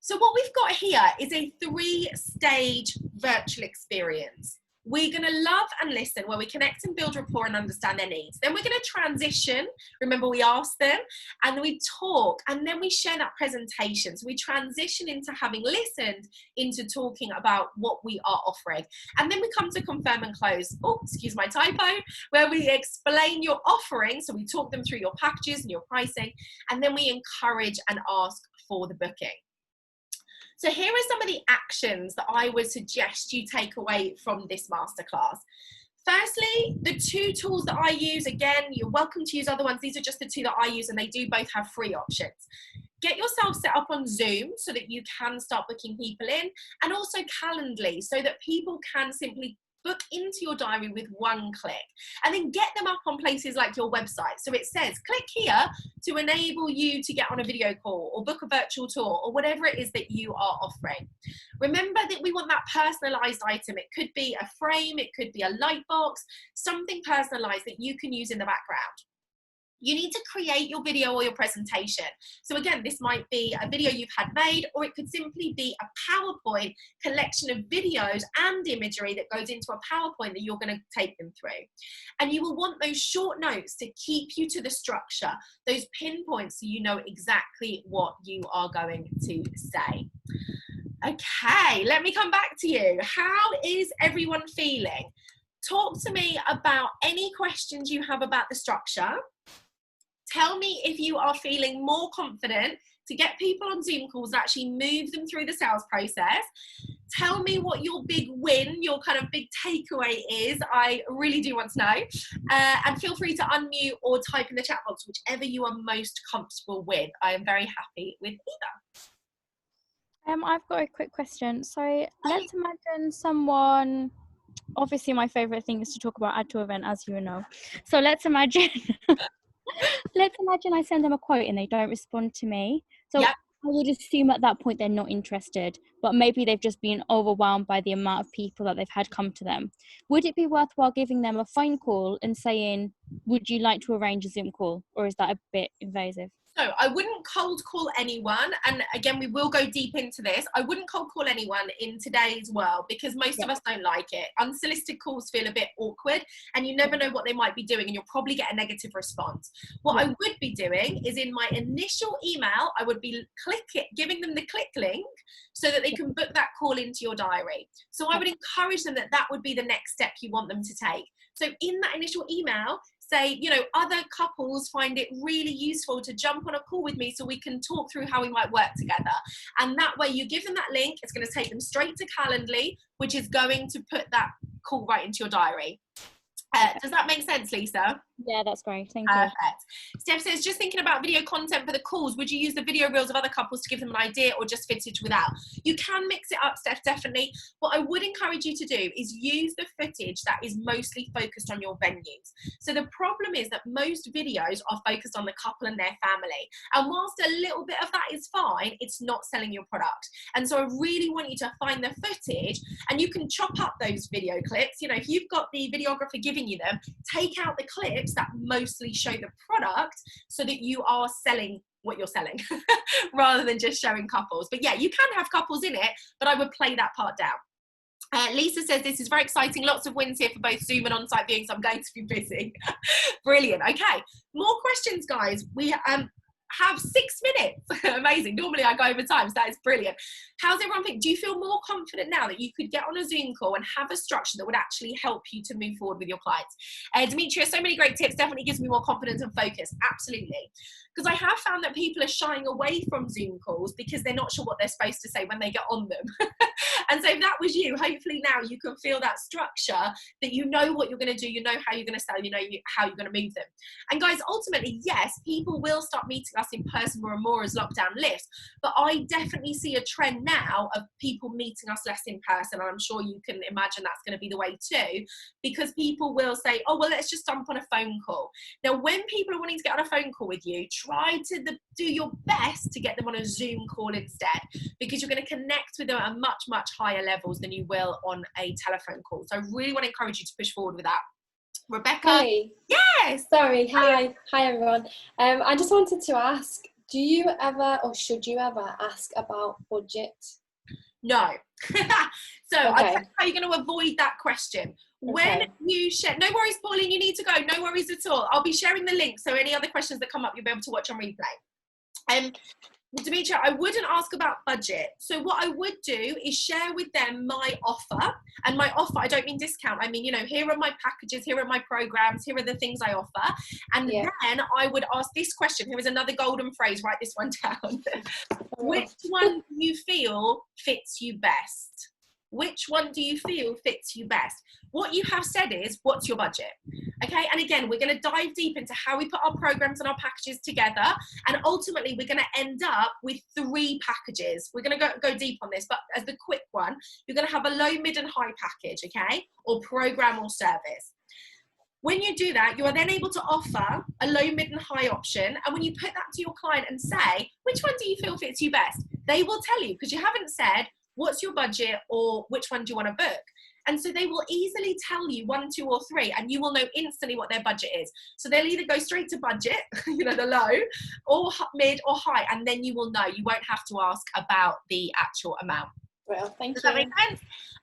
So what we've got here is a 3-stage virtual experience. We're going to love and listen, where we connect and build rapport and understand their needs. Then we're going to transition. Remember, we ask them, and we talk, and then we share that presentation. So we transition into having listened, into talking about what we are offering. And then we come to confirm and close. Oh, excuse my typo, where we explain your offering. So we talk them through your packages and your pricing, and then we encourage and ask for the booking. So here are some of the actions that I would suggest you take away from this masterclass. Firstly, the 2 tools that I use, again, you're welcome to use other ones. These are just the 2 that I use, and they do both have free options. Get yourself set up on Zoom so that you can start booking people in, and also Calendly so that people can simply book into your diary with one click, and then get them up on places like your website. So it says, click here to enable you to get on a video call or book a virtual tour or whatever it is that you are offering. Remember that we want that personalized item. It could be a frame, it could be a light box, something personalized that you can use in the background. You need to create your video or your presentation. So again, this might be a video you've had made, or it could simply be a PowerPoint collection of videos and imagery that goes into a PowerPoint that you're going to take them through. And you will want those short notes to keep you to the structure, those pinpoints, so you know exactly what you are going to say. Okay, let me come back to you. How is everyone feeling? Talk to me about any questions you have about the structure. Tell me if you are feeling more confident to get people on Zoom calls and actually move them through the sales process. Tell me what your big win, your kind of big takeaway is. I really do want to know. And feel free to unmute or type in the chat box, whichever you are most comfortable with. I am very happy with either. I've got a quick question. So let's imagine someone, obviously my favorite thing is to talk about add to event, as you know. So let's imagine I send them a quote and they don't respond to me. So yep. I would assume at that point they're not interested, but maybe they've just been overwhelmed by the amount of people that they've had come to them. Would it be worthwhile giving them a phone call and saying, would you like to arrange a Zoom call? Or is that a bit invasive? So I wouldn't cold call anyone. And again, we will go deep into this. I wouldn't cold call anyone in today's world because most of us don't like it. Unsolicited calls feel a bit awkward and you never know what they might be doing and you'll probably get a negative response. What I would be doing is in my initial email, I would be giving them the click link so that they can book that call into your diary. So I would encourage them that would be the next step you want them to take. So in that initial email, say, you know, other couples find it really useful to jump on a call with me so we can talk through how we might work together. And that way you give them that link, it's going to take them straight to Calendly, which is going to put that call right into your diary. Does that make sense, Lisa? Yeah, that's great. Thank you. Perfect. Steph says, just thinking about video content for the calls, would you use the video reels of other couples to give them an idea or just footage without? You can mix it up, Steph, definitely. What I would encourage you to do is use the footage that is mostly focused on your venues. So the problem is that most videos are focused on the couple and their family. And whilst a little bit of that is fine, it's not selling your product. And so I really want you to find the footage and you can chop up those video clips. You know, if you've got the videographer giving you them, take out the clips that mostly show the product so that you are selling what you're selling rather than just showing couples. But yeah, you can have couples in it, but I would play that part down. Lisa says, this is very exciting. Lots of wins here for both Zoom and on-site viewings. I'm going to be busy. Brilliant. Okay. More questions, guys. We have 6 minutes. Amazing. Normally I go over time, so that is brilliant. How's everyone think? Do you feel more confident now that you could get on a Zoom call and have a structure that would actually help you to move forward with your clients? Demetria, so many great tips. Definitely gives me more confidence and focus. Absolutely. Because I have found that people are shying away from Zoom calls because they're not sure what they're supposed to say when they get on them. And so if that was you, hopefully now you can feel that structure, that you know what you're going to do, you know how you're going to sell, you know how you're going to move them. And guys, ultimately, yes, people will start meeting us in person more and more as lockdown lifts, but I definitely see a trend now of people meeting us less in person, and I'm sure you can imagine that's going to be the way too, because people will say, oh, well, let's just jump on a phone call. Now, when people are wanting to get on a phone call with you, try to do your best to get them on a Zoom call instead, because you're going to connect with them at much, much higher levels than you will on a telephone call. So I really want to encourage you to push forward with that. Rebecca? Hi. Yes! Sorry, hi everyone. I just wanted to ask, do you ever or should you ever ask about budget? No. So Okay. I'll tell you how you're going to avoid that question. When Okay. you share, no worries, Pauline, you need to go, no worries at all. I'll be sharing the link, so any other questions that come up, you'll be able to watch on replay. Demetria, I wouldn't ask about budget. So what I would do is share with them my offer. And my offer, I don't mean discount. I mean, you know, here are my packages, here are my programs, here are the things I offer. And then I would ask this question. Here is another golden phrase. Write this one down. Which one do you feel fits you best? Which one do you feel fits you best? What you have said is, what's your budget? Okay, and again, we're going to dive deep into how we put our programs and our packages together, and ultimately we're going to end up with 3 packages. We're going to go deep on this, but as the quick one, you're going to have a low, mid and high package, okay, or program or service. When you do that, you are then able to offer a low, mid and high option, and when you put that to your client and say, which one do you feel fits you best? They will tell you, because you haven't said, what's your budget or which one do you want to book? And so they will easily tell you 1, 2 or 3, and you will know instantly what their budget is. So they'll either go straight to budget, you know, the low, or mid or high, and then you will know. You won't have to ask about the actual amount. Well, thank you. Does that make sense?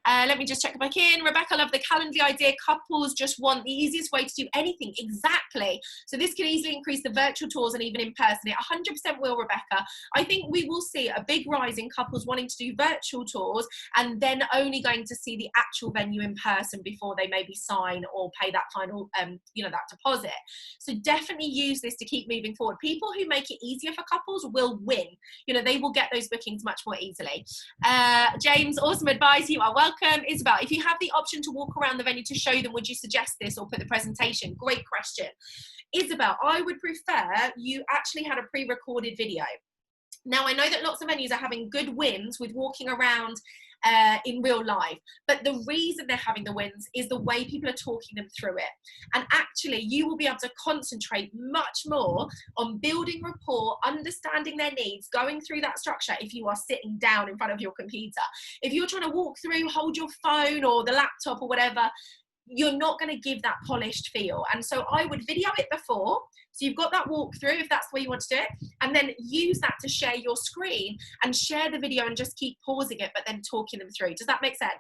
Let me just check back in. Rebecca, love the Calendly idea. Couples just want the easiest way to do anything. Exactly. So this can easily increase the virtual tours and even in person. It 100% will, Rebecca. I think we will see a big rise in couples wanting to do virtual tours and then only going to see the actual venue in person before they maybe sign or pay that final, you know, that deposit. So definitely use this to keep moving forward. People who make it easier for couples will win. You know, they will get those bookings much more easily. James, awesome advice. You are welcome. Isabel, if you have the option to walk around the venue to show them, would you suggest this or put the presentation? Great question. Isabel, I would prefer you actually had a pre-recorded video. Now, I know that lots of venues are having good wins with walking around in real life, but the reason they're having the wins is the way people are talking them through it. And actually, you will be able to concentrate much more on building rapport, understanding their needs, going through that structure if you are sitting down in front of your computer. If you're trying to walk through, hold your phone or the laptop or whatever, you're not going to give that polished feel. And so I would video it before, so you've got that walkthrough if that's the way you want to do it, and then use that to share your screen and share the video and just keep pausing it but then talking them through. Does that make sense?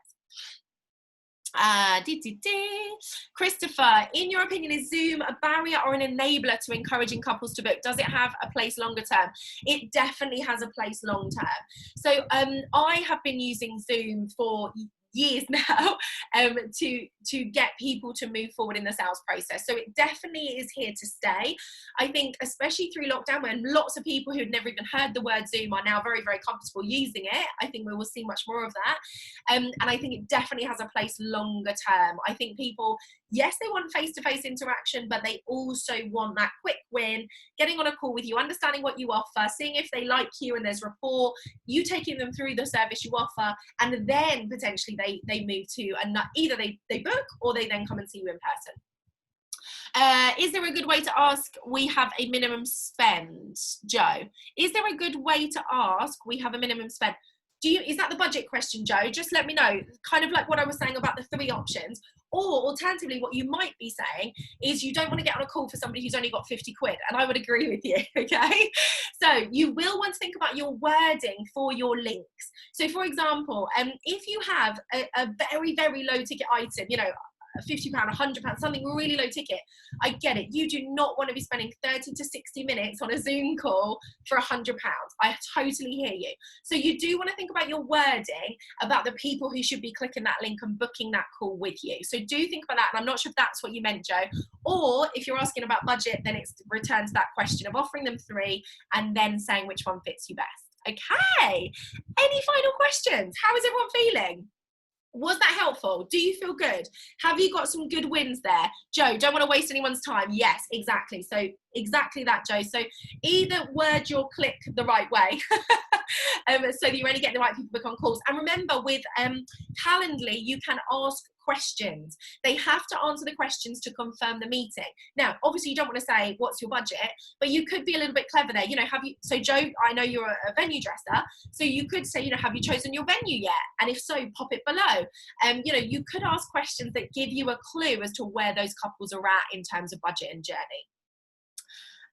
Christopher, in your opinion, is Zoom a barrier or an enabler to encouraging couples to book? Does it have a place longer term? It definitely has a place long term. So I have been using Zoom for years now to get people to move forward in the sales process. So it definitely is here to stay. I think especially through lockdown, when lots of people who'd never even heard the word Zoom are now very, very comfortable using it, I think we will see much more of that. And I think it definitely has a place longer term. I think people, yes, they want face-to-face interaction, but they also want that quick win, getting on a call with you, understanding what you offer, seeing if they like you and there's rapport, you taking them through the service you offer, and then potentially they move to, and either they book or they then come and see you in person. Is there a good way to ask we have a minimum spend, Joe? Is there a good way to ask we have a minimum spend? Is that the budget question, Joe? Just let me know, kind of like what I was saying about the 3 options. Or alternatively, what you might be saying is you don't want to get on a call for somebody who's only got 50 quid. And I would agree with you, okay? So you will want to think about your wording for your links. So for example, if you have a very, very low ticket item, you know, £50, £100, something really low ticket. I get it. You do not want to be spending 30 to 60 minutes on a Zoom call for £100. I totally hear you. So you do want to think about your wording, about the people who should be clicking that link and booking that call with you. So do think about that. And I'm not sure if that's what you meant, Joe. Or if you're asking about budget, then it's return to that question of offering them 3 and then saying which one fits you best. Okay. Any final questions? How is everyone feeling? Was that helpful? Do you feel good? Have you got some good wins there? Joe, don't want to waste anyone's time. Yes, exactly. So exactly that, Joe. So either word your click the right way so that you're only getting the right people to book on calls. And remember, with Calendly, you can ask questions. They have to answer the questions to confirm the meeting. Now, obviously, you don't want to say, what's your budget? But you could be a little bit clever there. You know, so Joe, I know you're a venue dresser. So you could say, you know, have you chosen your venue yet? And if so, pop it below. You know, you could ask questions that give you a clue as to where those couples are at in terms of budget and journey.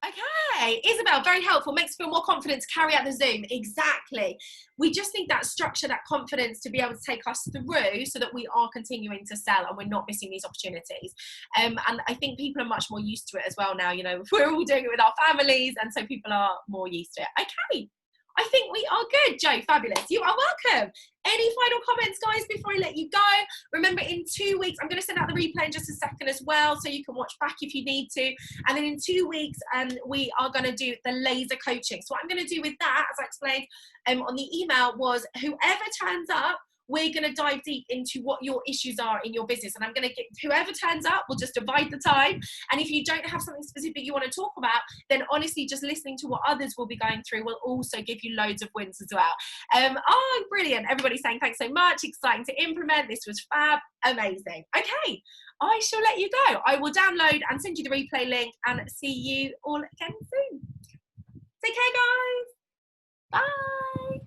Okay, Isabel, very helpful. Makes us feel more confident to carry out the Zoom. Exactly. We just need that structure, that confidence to be able to take us through so that we are continuing to sell and we're not missing these opportunities. And I think people are much more used to it as well now. You know, we're all doing it with our families, and so people are more used to it. Okay. I think we are good, Joe. Fabulous. You are welcome. Any final comments, guys, before I let you go? Remember, in 2 weeks, I'm going to send out the replay in just a second as well, so you can watch back if you need to. And then in 2 weeks, we are going to do the laser coaching. So what I'm going to do with that, as I explained on the email, was whoever turns up, we're going to dive deep into what your issues are in your business. And I'm going to get whoever turns up, we'll just divide the time. And if you don't have something specific you want to talk about, then honestly, just listening to what others will be going through will also give you loads of wins as well. Oh, brilliant. Everybody's saying thanks so much. Exciting to implement. This was fab. Amazing. Okay. I shall let you go. I will download and send you the replay link and see you all again soon. Take care, guys. Bye.